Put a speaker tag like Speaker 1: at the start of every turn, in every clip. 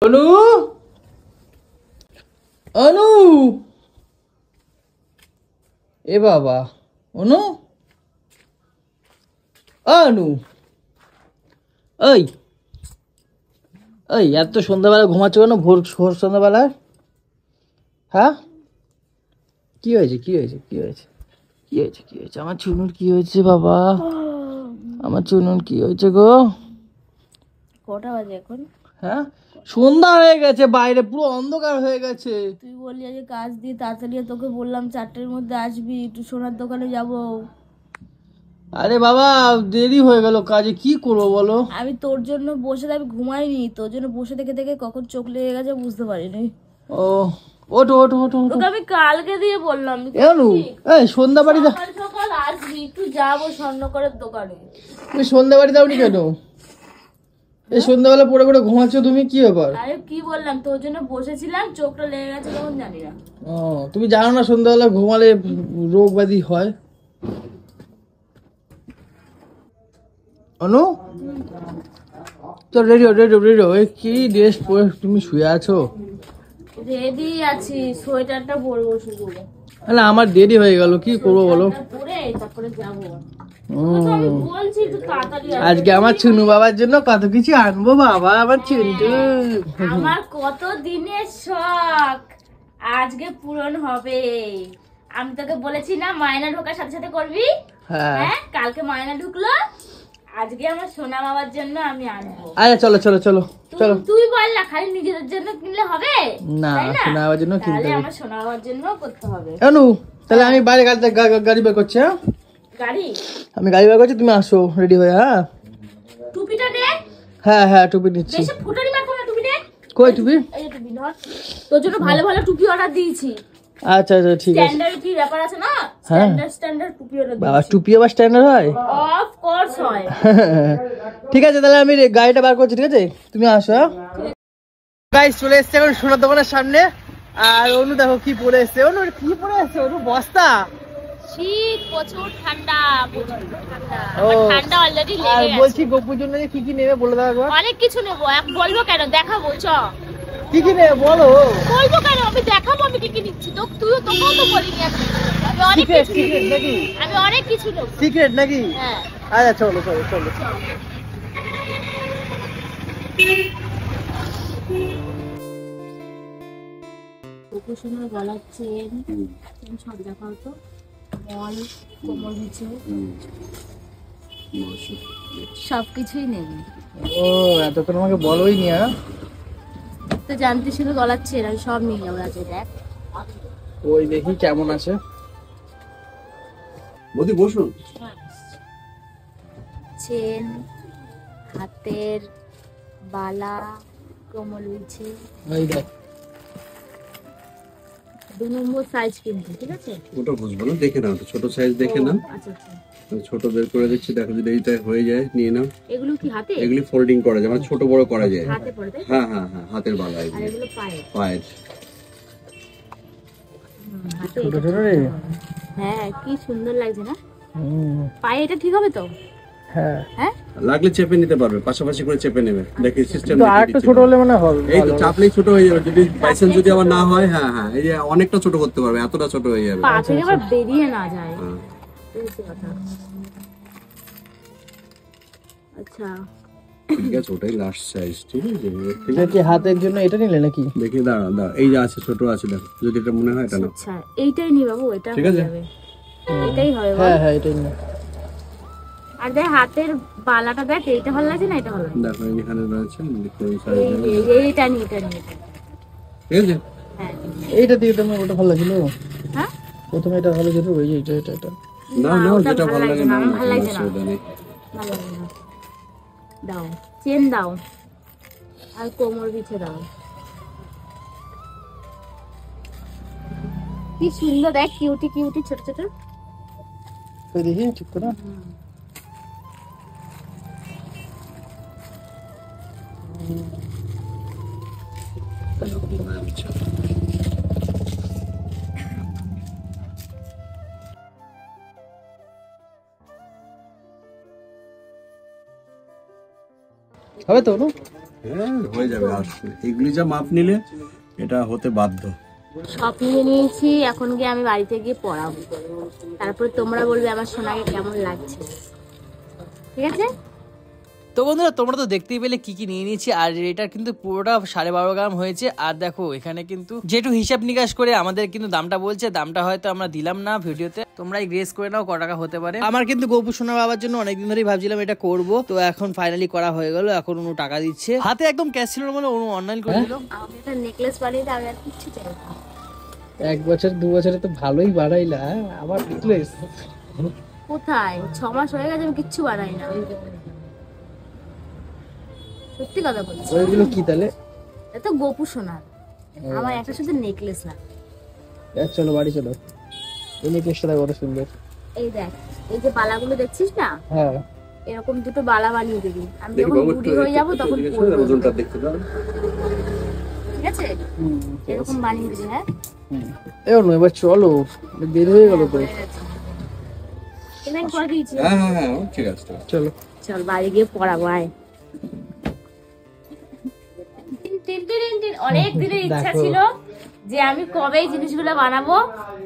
Speaker 1: অনু অনু এ বাবা অনু অনু ওই ওই এত সন্ধ্যাবেলা ঘুমাচ্ছ কেন? ভোর সন্ধ্যাবেলায়? হ্যাঁ, কি হয়েছে কি হয়েছে কি হয়েছে কি হয়েছে কি হয়েছে? আমার চুনুর কি হয়েছে বাবা? আমার চুনুর কি হয়েছে গো?
Speaker 2: কটা বাজে এখন?
Speaker 1: হ্যাঁ, সন্ধ্যা হয়ে গেছে, বাইরে পুরো অন্ধকার হয়ে গেছে।
Speaker 2: তুই বললি আজকে কাজ দিয়ে তাড়াতাড়ি, তোকে বললাম 4টের মধ্যে আসবি, একটু সোনার দোকানে যাব।
Speaker 1: আরে বাবা দেরি হয়ে গেল কাজে, কি করবো বলো?
Speaker 2: আমি তোর জন্য বসে, আমি ঘুমাইনি, তোর জন্য বসে দেখে দেখে কখন চোখ লেগে গেছে বুঝতে পারিনি।
Speaker 1: ও ওঠো ওঠো ওঠো ওঠো।
Speaker 2: তোকে আমি কালকে দিয়ে বললাম
Speaker 1: এই সন্ধ্যা বাড়ি দাও,
Speaker 2: সকাল সকাল আসবি, একটু যাবো স্বর্ণকরের দোকানে।
Speaker 1: তুমি সন্ধ্যা বাড়ি দাওনি কেন? এই সন্ধ্যাবেলা পড়ে পড়ে ঘুমাচ্ছ তুমি, কি ব্যাপার?
Speaker 2: আরে কি বললাম, তোর জন্য বসেছিলাম, চোখটা লেগে গেছে তখন জানি না।
Speaker 1: ও তুমি জানো না সন্ধ্যাবেলা ঘুমালে রোগ ব্যাধি হয়? অনু তো রেডিও রেডিও রেডিও, এই কি ড্রেস পরে তুমি শুয়ে আছো?
Speaker 2: রেডি আছি, সোয়েটারটা পরবো শুধু।
Speaker 1: না আমার দেরি হয়ে গেল, কি করবো বলো?
Speaker 2: পরে তারপরে যাবো। আমি বলছি একটু তাড়াতাড়ি আসবি।
Speaker 1: আজকে আমার চুনু বাবার জন্য কত কিছু আনবো বাবা, আমার চুনটু।
Speaker 2: আমার কত দিনের শখ আজকে পূরণ হবে। আমি তোকে বলেছি না মায়না ঢোকার সাথে সাথে করবি? হ্যাঁ, কালকে মায়না ঢুকলো, আজকে আমার সোনা বাবার জন্য আমি আনবো।
Speaker 1: আচ্ছা চলো চলো চলো চলো।
Speaker 2: তুই বল না, খালি নিজেদের জন্য কিনলে হবে
Speaker 1: না, সোনা বাবার জন্য কিনতে
Speaker 2: তাহলে
Speaker 1: হবে।
Speaker 2: আমার সোনা বাবার জন্য করতে হবে।
Speaker 1: অনু তাহলে আমি বাইরে গাড়ি বের করছি। হ্যাঁ
Speaker 2: গাড়ি?
Speaker 1: আমি গাড়ি বের করছি, তুমি আসো রেডি হয়ে। হ্যাঁ
Speaker 2: টুপিটা দে।
Speaker 1: হ্যাঁ হ্যাঁ টুপি নিচ্ছি।
Speaker 2: বেশি ফুটানি মারবো না, টুপি দে।
Speaker 1: কই টুপি?
Speaker 2: এই যে টুপি ধর, তোর জন্য ভালো ভালো টুপি অর্ডার দিয়েছি।
Speaker 1: আচ্ছা আচ্ছা ঠিক আছে।
Speaker 2: স্ট্যান্ডার্ড কি ব্যাপার আছে না, স্ট্যান্ডার্ড টুপি অর্ডার দিয়েছি।
Speaker 1: বাবা টুপি আবার স্ট্যান্ডার্ড হয়?
Speaker 2: অফ কোর্স হয়।
Speaker 1: ঠিক আছে তাহলে আমি গাড়িটা বার করছি, ঠিক আছে তুমি আসো। গাইস চলে এসছে এখন সোনার দোকানের সামনে, আর অনু দেখো কি পরে এসছে। অনু কি পরে এসছে? অনু বস্তা?
Speaker 2: শীত প্রচুর, ঠান্ডা প্রচুর ঠান্ডা,
Speaker 1: ও
Speaker 2: ঠান্ডা অলরেডি
Speaker 1: আর
Speaker 2: লেগে গেছে।
Speaker 1: বলছি গপুর জন্য কি কি নেবে বলে দাও একবার।
Speaker 2: অনেক কিছু নেবো, বলবো কেন, দেখাবো চ।
Speaker 1: কি কি নেবে বলো?
Speaker 2: বলবো কেন, আমি দেখাবো আমি কি কি নিচ্ছি। তোকেও তো বলিনি আমি অনেক কিছু
Speaker 1: সিক্রেট নাকি?
Speaker 2: আমি অনেক কিছু নেবো।
Speaker 1: সিক্রেট নাকি?
Speaker 2: হ্যাঁ
Speaker 1: আচ্ছা চলো চলো চলো।
Speaker 2: সোনার গলার চেন সব দেখাও তো, বল, কোমর নিচে সবকিছুই নেবে।
Speaker 1: ও এত তো তোমাকে বলোই নি। হ্যাঁ
Speaker 2: তো জানতে শুধু গলার চেন, আমি সব নিয়ে যাবো। আছে দেখ,
Speaker 1: ওই দেখি কেমন আছে।
Speaker 3: বৌদি বসুন।
Speaker 2: চেন, হাতের বালা, কোমর নিচে,
Speaker 1: ওই দেখ
Speaker 2: 2 নম্বর সাইজ কিন্তু, ঠিক আছে?
Speaker 3: ওটা বুঝবো না, দেখে নাও, ছোট সাইজ দেখে নাও।
Speaker 2: আচ্ছা আচ্ছা,
Speaker 3: ছোট বের করে দিচ্ছি, দেখো যদি এইটা হয়ে যায় নিয়ে নাও।
Speaker 2: এগুলো কি হাতে?
Speaker 3: এগুলি ফোল্ডিং করা যায়, মানে ছোট বড় করা যায়।
Speaker 2: হাতে পড়ে তাই?
Speaker 3: হ্যাঁ হ্যাঁ হ্যাঁ, হাতের বালা
Speaker 2: আর
Speaker 3: এগুলি।
Speaker 2: এগুলো পায়ে?
Speaker 3: পায়ের।
Speaker 2: হাতে
Speaker 1: ছোট ছোট রে।
Speaker 2: হ্যাঁ, কি সুন্দর লাগছে না? পায়ে এটা ঠিক হবে তো?
Speaker 1: হ্যাঁ
Speaker 2: হ্যাঁ,
Speaker 3: লাগলে চেপে নিতে পারবে, পাশাপাশি করে চেপে নেবে। দেখি সিস্টেম
Speaker 1: তো আর একটু ছোট হলে মানে হবে।
Speaker 3: এই তো চাপলেই ছোট হয়ে যাবে, যদি বাইসেন্স যদি আবার না হয়। হ্যাঁ হ্যাঁ, এই যে অনেকটা ছোট করতে পারবে, এতটা ছোট হয়ে যাবে।
Speaker 2: পা থেকে আবার বেরিয়ে না যায়,
Speaker 3: হ্যাঁ।
Speaker 2: এই হচ্ছে কথা। আচ্ছা,
Speaker 3: ঠিক আছে, ওটাই লাস্ট সাইজ। ঠিক আছে, ঠিক
Speaker 1: এটা
Speaker 3: আছে।
Speaker 1: কি হাতের জন্য এটা নিলে নাকি?
Speaker 3: দেখি দাঁড়া দাঁড়া, এই যে আছে ছোট আছে, দেখো যদি এটা মনে হয় এটা না।
Speaker 2: আচ্ছা এইটাই নি বাবু, এটা
Speaker 3: ঠিক
Speaker 2: হয়ে
Speaker 3: আছে।
Speaker 2: যাবে, এটাই হবে বল।
Speaker 1: হ্যাঁ হ্যাঁ এটাই নিলে।
Speaker 2: আর দেখ হাতের বালাটা দেখ, এইটা ভালো লাগছে না এটা ভালো লাগছে?
Speaker 3: দেখো এখানে রয়েছে, দেখো এই
Speaker 2: এই
Speaker 3: সাইজে।
Speaker 2: যে, এইটা নি, এটা নি, এটা।
Speaker 3: ঠিক আছে।
Speaker 2: হ্যাঁ
Speaker 1: এইটা দিয়ে তোমার ওটা ভালো লাগছিল।
Speaker 2: হ্যাঁ,
Speaker 1: প্রথমে এটা ভালো ছিল, ওই যে এটা এটা এটা।
Speaker 3: না
Speaker 2: না,
Speaker 3: না,
Speaker 2: ওটা
Speaker 3: যেটা ভালো লাগে না,
Speaker 2: আমার ভালো লাগছে না,
Speaker 3: অসুবিধা নেই।
Speaker 2: ভালো লাগছে না। দাও চেন দাও, আর কোমর পিছে দাও। কি সুন্দর দেখ, কিউটি কিউটি ছোট ছোট।
Speaker 1: ওই দেখি ঠিক করে। হবে তো?
Speaker 3: হ্যাঁ হয়ে যাবে। আর এগুলি যা মাপ নিলে এটা হতে বাধ্য।
Speaker 2: সব নিয়ে নিয়েছি, এখন গিয়ে আমি বাড়িতে গিয়ে পড়াবো, তারপরে তোমরা বলবে আমার সোনাকে কেমন লাগছে, ঠিক আছে?
Speaker 1: তো বন্ধুরা তোমরা তো দেখতেই পেলে কি কি নিয়ে নিয়েছি, আর এটা কিন্তু পুরোটা 12.5 গ্রাম হয়েছে। আর দেখো এখানে কিন্তু যেটু হিসাব নিকাশ করে আমাদের কিন্তু দামটা বলছে, দামটা হয়তো আমরা দিলাম না ভিডিওতে, তোমরা গেস করে নাও ক টাকা হতে পারে। আমার কিন্তু গোপু সোনা বাবার জন্য অনেকদিন ধরেই ভাবছিলাম এটা করব, তো এখন ফাইনালি করা হয়ে গেল। এখন উনি টাকা দিচ্ছে, হাতে একদম ক্যাশ ছিল না বলে উনি অনলাইন করে দিল।
Speaker 2: আমি একটা নেকলেস বানিয়ে দিই, আমি আর কিচ্ছু চাই না।
Speaker 1: 1 বছর 2 বছরে তো ভালোই বাড়াইলা, আবার নেকলেস
Speaker 2: কোথায় 6 মাস হয়ে গেছে আমি কিচ্ছু বানাই না, সত্যি কথা বলছি।
Speaker 1: ওইগুলো কি তাহলে?
Speaker 2: এটা তো গোপু সোনার, আমার একটা শুধু নেকলেস না।
Speaker 1: চলো বাড়ি চলো, এই নেকলেসটা দেখো কত সুন্দর।
Speaker 2: এই দেখ, এই যে বালাগুলো দেখছিস না,
Speaker 1: হ্যাঁ
Speaker 2: এরকম দুটো বালা বানিয়ে দিবি, আমি যখন বুড়ি হয়ে যাবো তখন পরবো,
Speaker 3: ওজনটা দেখতে দাও।
Speaker 2: ঠিক আছে? এরকম বানিয়ে দিবি। হ্যাঁ
Speaker 1: এবার চলো, দেরি হয়ে গেল তো।
Speaker 2: পেমেন্ট করে দিয়েছি।
Speaker 3: হ্যাঁ হ্যাঁ হ্যাঁ ঠিক আছে
Speaker 1: চলো
Speaker 2: চল বাড়ি গিয়ে পড়াবো। আয়, অনেক দিনের ইচ্ছা
Speaker 1: দেখো।
Speaker 2: ছিল যে আমি কবে এই জিনিসগুলো বানাবো,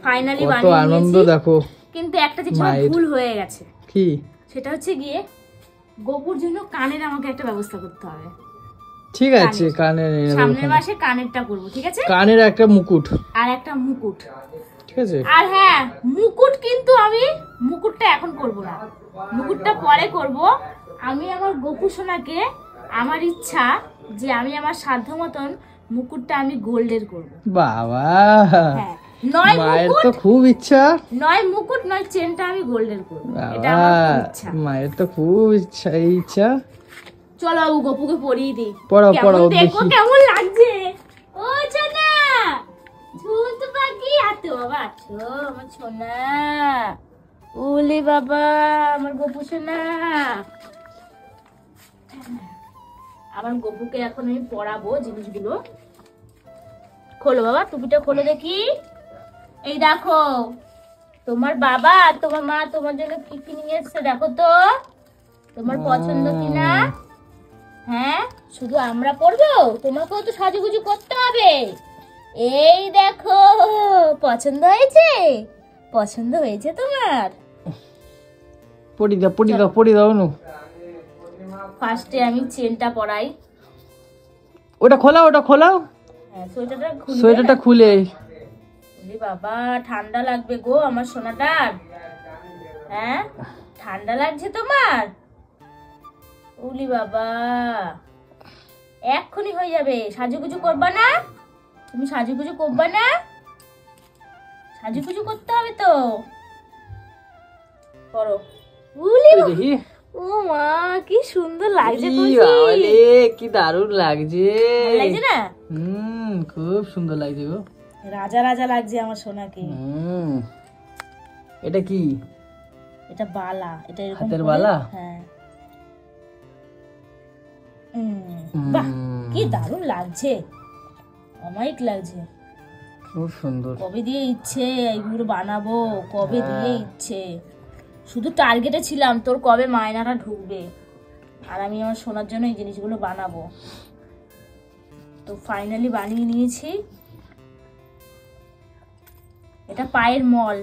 Speaker 2: ফাইনালি
Speaker 1: কত
Speaker 2: বানিয়ে
Speaker 1: আনন্দ
Speaker 2: নিয়েছি।
Speaker 1: দেখো।
Speaker 2: কিন্তু একটা জিনিস আমার
Speaker 1: মায়ের।
Speaker 2: ভুল হয়ে গেছে,
Speaker 1: কি?
Speaker 2: সেটা হচ্ছে গিয়ে গোপুর জন্য কানের আমাকে একটা ব্যবস্থা করতে হবে।
Speaker 1: ঠিক আছে, কানের নিয়ে নেবো।
Speaker 2: সামনের মাসে কানেরটা করবো, ঠিক আছে?
Speaker 1: কানের একটা মুকুট,
Speaker 2: আর একটা মুকুট।
Speaker 1: ঠিক আছে?
Speaker 2: আর হ্যাঁ, মুকুট কিন্তু আমি মুকুটটা এখন করব না, মুকুটটা পরে করব। আমি আমার গোপু সোনাকে, আমার ইচ্ছা যে আমি আমার সাধ্য মতন মুকুটটা আমি গোল্ডের করব।
Speaker 1: বাবা,
Speaker 2: হ্যাঁ, নয়
Speaker 1: মায়ের
Speaker 2: মুকুট,
Speaker 1: তো খুব ইচ্ছা।
Speaker 2: নয় মুকুট নয় চেনটা আমি গোল্ডের করব, এটা আমার
Speaker 1: বাবা,
Speaker 2: খুব ইচ্ছা।
Speaker 1: মায়ের তো খুব ইচ্ছা, এই ইচ্ছা।
Speaker 2: চলো বাবু গোপুকে পরিয়ে দিই,
Speaker 1: পড়াও,
Speaker 2: কেমন
Speaker 1: পড়াও,
Speaker 2: দেখো
Speaker 1: দেখি।
Speaker 2: কেমন লাগছে। ও সোনা, ঝুন্ত পাখি আতো বাবা, আছো আমার সোনা। ওলে বাবা, আমার গোপু সোনা। আমার গোপুকে এখন আমি পড়াবো জিনিসগুলো। খোলো বাবা, টুপিটা খোলো দেখি। এই দেখো, তোমার বাবা আর তোমার মা তোমার জন্য কি কি নিয়ে এসছে দেখো তো, তোমার পছন্দ কিনা। হ্যাঁ, শুধু আমরা পড়বো, তোমাকেও তো সাজুগুজু করতে হবে। এই দেখো, পছন্দ হয়েছে? পছন্দ হয়েছে তোমার?
Speaker 1: পড়ি দাও, পড়ি দাও, পড়ি দাও নু।
Speaker 2: ফার্স্টে আমি চেনটা পরাই।
Speaker 1: ওটা খোলাও, ওটা খোলাও,
Speaker 2: হ্যাঁ, সোয়েটারটা খুলে।
Speaker 1: সোয়েটারটা খুলে।
Speaker 2: ওরে বাবা, ঠান্ডা লাগবে গো আমার সোনাটার। হ্যাঁ, ঠান্ডা লাগছে তোমার? উলি বাবা, এক্ষুনি হয়ে যাবে। সাজুগুজু করবা না? তুমি সাজুগুজু করবা না? সাজুগুজু করতে হবে তো, করো। উলি বাবা,
Speaker 1: দেখি।
Speaker 2: ও মা, কি সুন্দর লাগছে
Speaker 1: ই
Speaker 2: খুশি।
Speaker 1: বাবারে, কি দারুণ লাগছে।
Speaker 2: ভালো লাগছে না?
Speaker 1: খুব সুন্দর লাগছে গো।
Speaker 2: রাজা রাজা লাগছে আমার সোনাকে।
Speaker 1: এটা কি?
Speaker 2: এটা বালা, এটা এরকম
Speaker 1: হাতের
Speaker 2: করে-
Speaker 1: বালা?
Speaker 2: হ্যাঁ। বাহ, কি দারুণ লাগছে, অমায়িক লাগছে।
Speaker 1: খুব সুন্দর।
Speaker 2: কবে দিয়ে ইচ্ছে এইগুলো বানাবো, কবে দিয়ে ইচ্ছে। শুধু টার্গেটে ছিলাম তোর কবে মায়নাটা ঢুকবে, আর আমি আমার সোনার জন্য এই জিনিসগুলো বানাবো। তো ফাইনালি বানিয়ে নিয়েছি। এটা পায়ের মল,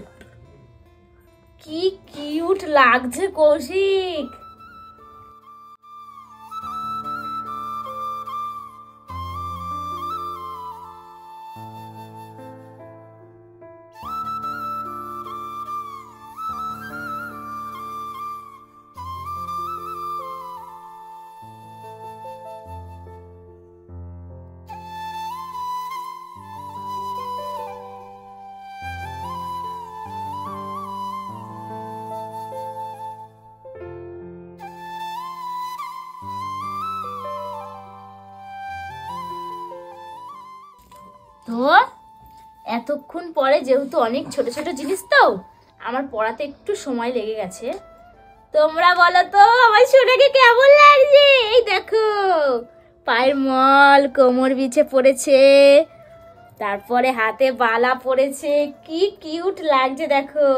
Speaker 2: কি কিউট লাগছে কৌশিক। তো এতক্ষণ পরে, যেহেতু অনেক ছোট ছোট জিনিস তো আমার পড়াতে একটু সময় লেগে গেছে। তোমরা বলো তো আমার সোনাকে কেমন লাগছে? এই দেখো, পায়ের মল কোমর বিছে পড়েছে, তারপরে হাতে বালা পড়েছে, কি কিউট লাগছে দেখো।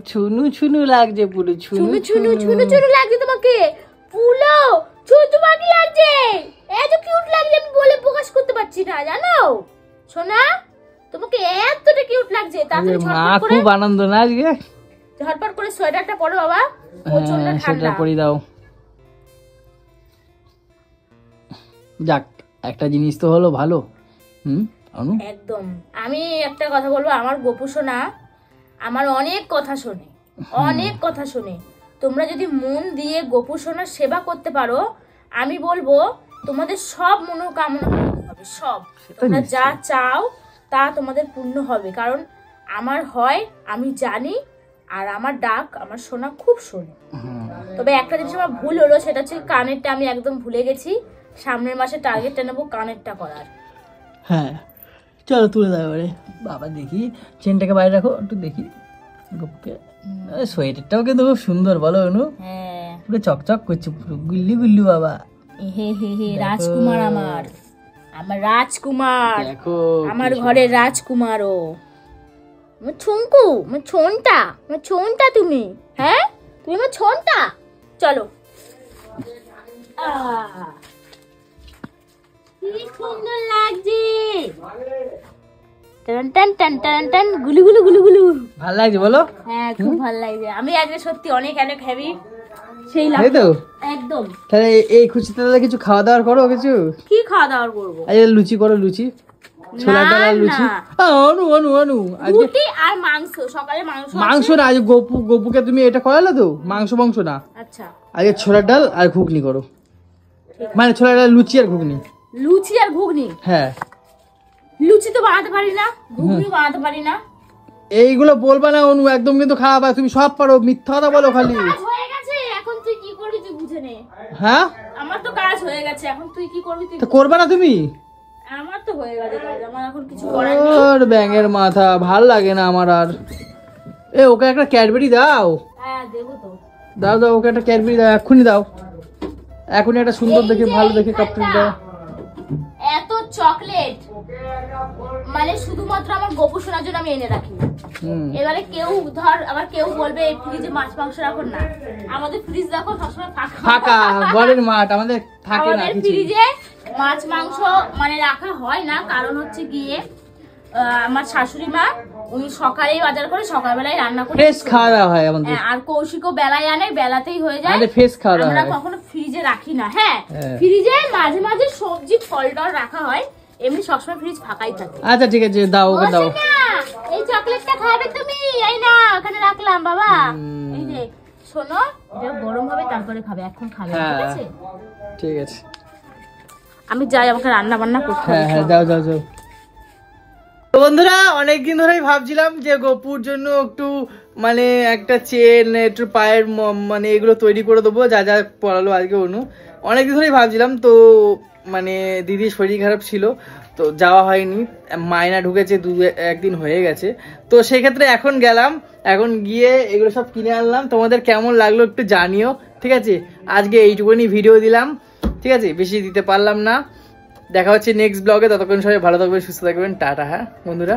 Speaker 1: ছুনু ছুনু লাগছে পুরো,
Speaker 2: ছুনু ছুনু ছুনু ছুনু লাগছে তোমাকে, পুলো শুধু বাকি লাগছে, এত কিউট লাগছে আমি বলে প্রকাশ করতে পারছি না জানো সোনা, তোমাকে এতটা কিউট লাগছে। তাড়াতাড়ি
Speaker 1: মা
Speaker 2: ঝটপট করে
Speaker 1: খুব আনন্দ না আজকে,
Speaker 2: ঝটপট করে সোয়েটারটা পরো বাবা, প্রচন্ড
Speaker 1: সেটা
Speaker 2: ঠান্ডা।
Speaker 1: পরি দাও। যাক একটা জিনিস তো হলো ভালো। অনু
Speaker 2: একদম। আমি একটা কথা বলবো, আমার গোপু সোনা আমার অনেক কথা শোনে, অনেক কথা শোনে। তোমরা যদি মন দিয়ে গোপু সোনার সেবা করতে পারো, আমি বলবো তোমাদের সব মনোকামনা পূর্ণ হবে, সব তোমরা যা চাও তা তোমাদের পূর্ণ হবে। কারণ আমার হয় আমি জানি, আর আমার ডাক আমার সোনা খুব শোনে। তবে একটা জিনিস আমার ভুল হলো, সেটা হচ্ছে কানেরটা আমি একদম ভুলে গেছি। সামনের মাসে টার্গেটটা নেবো কানেরটা করার।
Speaker 1: হ্যাঁ চলো তুলে দাও এবারে। বাবা দেখি চেনটাকে বাইরে রাখো একটু দেখি। গোপুকে সোয়েটারটাও কিন্তু খুব সুন্দর বলো অনু,
Speaker 2: হ্যাঁ
Speaker 1: পুরো চকচক করছে, পুরো গুল্লি গুল্লু বাবা।
Speaker 2: হে হে হে, রাজকুমার আমার, আমার রাজকুমার,
Speaker 1: দেখো
Speaker 2: আমার ঘরের রাজকুমার ও। আমার ছুঙ্কু, আমার ছোনটা, আমার ছোনটা তুমি, হ্যাঁ তুমি আমার ছোনটা। চলো কি সুন্দর লাগছে, টান টান টান টান টান, গুলু গুলু গুলু গুলু।
Speaker 1: ভালো লাগছে বলো?
Speaker 2: হ্যাঁ খুব ভালো লাগছে। আমি আজকে সত্যি অনেক অনেক হেভি সেই
Speaker 1: তাই
Speaker 2: লাগছে
Speaker 1: তো?
Speaker 2: একদম।
Speaker 1: তাহলে এই খুশিতে তাহলে কিছু খাওয়া দাওয়া করো কিছু।
Speaker 2: কি খাওয়া দাওয়া করবো?
Speaker 1: আজ লুচি করো, লুচি ছোলা ডাল আর লুচি। অনু অনু অনু আজকে
Speaker 2: রুটি আর মাংস, সকালে মাংস
Speaker 1: মাংস
Speaker 2: আছে।
Speaker 1: না, আজ গপুকে তুমি এটা করালে তো মাংস মাংস না,
Speaker 2: আচ্ছা
Speaker 1: আজকে ছোলার ডাল আর ঘুগনি করো, মানে ছোলার ডাল লুচি আর ঘুগনি।
Speaker 2: লুচি আর ঘুগনি?
Speaker 1: হ্যাঁ
Speaker 2: লুচি তো বানাতে পারি না, ঘুগনি বানাতে পারি না।
Speaker 1: এইগুলো বলবা না অনু, একদম কিন্তু খারাপ। আর তুমি সব পারো, মিথ্যা কথা বলো খালি।
Speaker 2: কাজ হয়ে গেছে, এখন তুই কি করবি তুই বুঝে নে।
Speaker 1: হ্যাঁ
Speaker 2: আমার তো কাজ হয়ে গেছে, এখন তুই কি করবি তুই
Speaker 1: তো করবা না তুমি?
Speaker 2: আমার তো হয়ে গেছে কাজ, আমার এখন কিছু করার নেই।
Speaker 1: ওর ব্যাঙের মাথা, ভাল লাগে না আমার আর। ওকে একটা ক্যাডবেরি দাও,
Speaker 2: হ্যাঁ দেবো তো।
Speaker 1: দাও দাও ওকে একটা ক্যাডবেরি দাও, এক্ষুনি দাও, এখনই একটা সুন্দর দেখে ভালো দেখে কাপড় দাও।
Speaker 2: এত চকলেট মানে শুধুমাত্র আমার গোপু সোনার জন্য আমি এনে রাখি। এবারে কেউ ধর আবার কেউ বলবে এই ফ্রিজে মাছ মাংস রাখো না, আমাদের ফ্রিজ দেখো সবসময়
Speaker 1: ফাঁকা, ঘরের মাঠ আমাদের থাকে না
Speaker 2: আমাদের
Speaker 1: কিছু।
Speaker 2: ফ্রিজে মাছ মাংস মানে রাখা হয় না, কারণ হচ্ছে গিয়ে আমার শাশুড়ি মা উনি সকালেই বাজার করে সকালবেলায় রান্না করে
Speaker 1: ফ্রেশ খাওয়া দাওয়া হয় আমাদের।
Speaker 2: আর কৌশিকও বেলায় আনে, বেলাতেই হয়ে যায়।
Speaker 1: আমাদের ফ্রেশ খাওয়া দাওয়া
Speaker 2: আমরা
Speaker 1: হয়।
Speaker 2: কখনো ফ্রিজে রাখি না। হ্যাঁ
Speaker 1: হ্যাঁ।
Speaker 2: ফ্রিজে মাঝে মাঝে সবজি ফল টল রাখা হয়, এমনি সবসময় ফ্রিজ ফাঁকাই থাকে।
Speaker 1: আচ্ছা ঠিক আছে দাও ওকে দাও।
Speaker 2: ও সোনা, এই চকলেটটা খাবে তুমি? এই না ওখানে রাখলাম বাবা। এই যে শোনো, এটা গরম হবে তারপরে খাবে, এখন খাবে না, ঠিক আছে?
Speaker 1: ঠিক আছে
Speaker 2: আমি যাই, আমাকে রান্না বান্না করতে হবে।
Speaker 1: হ্যাঁ হ্যাঁ যাও যাও যাও। তো বন্ধুরা অনেকদিন ধরেই ভাবছিলাম যে গপুর জন্য একটু মানে একটা চেন, একটু পায়ের মানে এগুলো তৈরি করে দেবো, যা যা পড়ালো আজকে অনু। অনেকদিন ধরেই ভাবছিলাম, তো মানে দিদির শরীর খারাপ ছিল তো যাওয়া হয়নি। মায়না ঢুকেছে একদিন হয়ে গেছে, তো সেক্ষেত্রে এখন গেলাম, এখন গিয়ে এগুলো সব কিনে আনলাম। তোমাদের কেমন লাগলো একটু জানিও, ঠিক আছে? আজকে এইটুকুনি ভিডিও দিলাম, ঠিক আছে? বেশি দিতে পারলাম না। দেখা হচ্ছে নেক্সট ব্লগে, ততক্ষণ সবাই ভালো থাকবেন, সুস্থ থাকবেন, টাটা। হ্যাঁ বন্ধুরা।